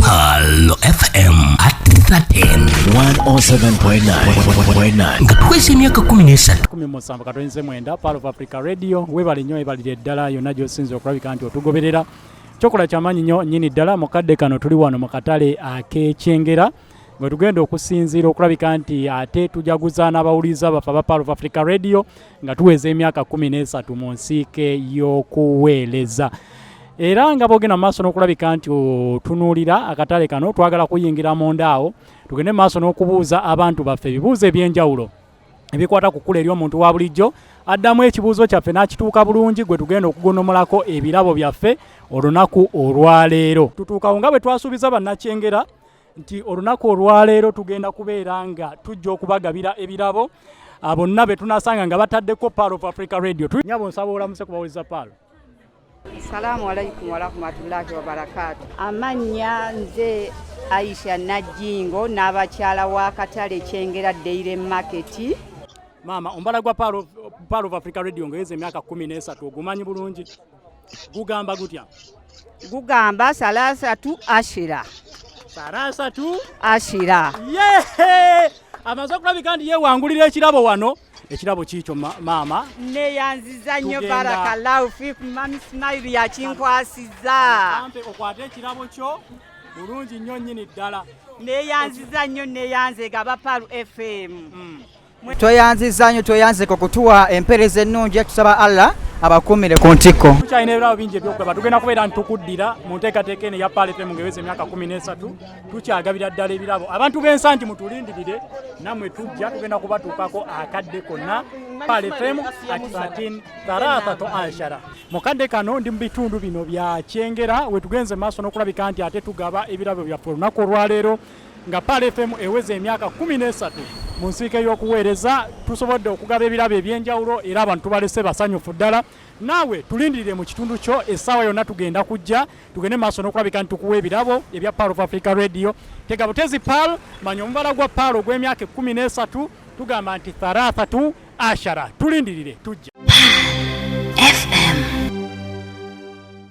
Palo FM at 107.9 nga tuweze emyaka 13 katonze mwenda Palo of Africa Radio webali nnyo ebalire ddala yonna gy'osinza okulabika nti otugoberera kyokola ky'amaanyi nnyo nnyini ddala mu kadde kano tuli wano mu katale ak'Ekyengera nga tugenda okusinziira okulabika nti ate tujaguza n'abawuliza baffe aba Palo of Africa Radio nga tuweza emyaka 13 mu nsiike y'okuweereza. Era nga bogena maaso n'okulabika nti otunuulira akatale kano twagala kuyingira munda awo tugende maaso n'okubuuza abantu baffe ebibuuzo eby'enjawulo ebikwata ku kkula ery'omuntu wa bulijjo addamu ekibuuzo kyaffe n'akituuka bulungi gwe tugenda okugonomolako ebirabo byaffe olunaku olwaleero. Tutuukawo nga bwe twasuubiza bannakyengera nti olunaku olwaleero tugenda kubeera nga tujja okubagabira ebirabo bonna be tunasanga nga bataddeko Palo of Africa Radio. Nyabo nsaba olamuse kubawuliza Palo. Salamu alaikum wa rahmatullahi wa barakatuh. Amanya nze Aisha Najingo n'abakyala wa katale Kyengera Dairy Market. Mama ombala gwa Palo of Africa Radio ngeze emyaka 13 ogumanyi bulungi. Gugamba gutya? Gugamba salasatu ashira. Salasatu ashira. Yehe! Amaze okulabika nti yewangulira ekirabo wano. Ekirabo kicho mama neyanziza nnyo barakallahu fikum mami smile yakinkwasiza ampe okwate ekirabo kyo bulungi nnyo nnyini ddala neyanziza nnyo neyanze gaba Palo FM toyanziza nnyo toyanzeko kutuwa empereza ennungi tusaba Allah abakumire ku ntiko tukyalina ebirabo bingi ebyokulaba tugenda kubeera ntukuddira mu nteekateeka eno ya Palo FM ngeweza emyaka 13 tukyagabira ddala ebirabo abantu b'ensanti mutulindirire namwe tujja tugenda kubatuukako akadde konna Palo FM at 13 mu kadde kano ndi mu bitundu bino bya Kyengera we tugenze maaso n'okulabika nti ate tugaba ebirabo byaffe olunaku olwaleero nga Palo FM eweza emyaka 13 mu nsiike y'okuweereza tusobodde okugaba ebirabo eby'enjawulo era abantu tubalese basanyufu ddala naawe tulindirire mu kitundu kyo essaawa yonna tugenda kujja tugende maaso n'okulabika nti tukuwa ebirabo ebya Palo of Africa Radio. Tega butezi Palo manya omubala gwa Palo gw'emyaka 13 tugamba nti 13 tulindirire tujja.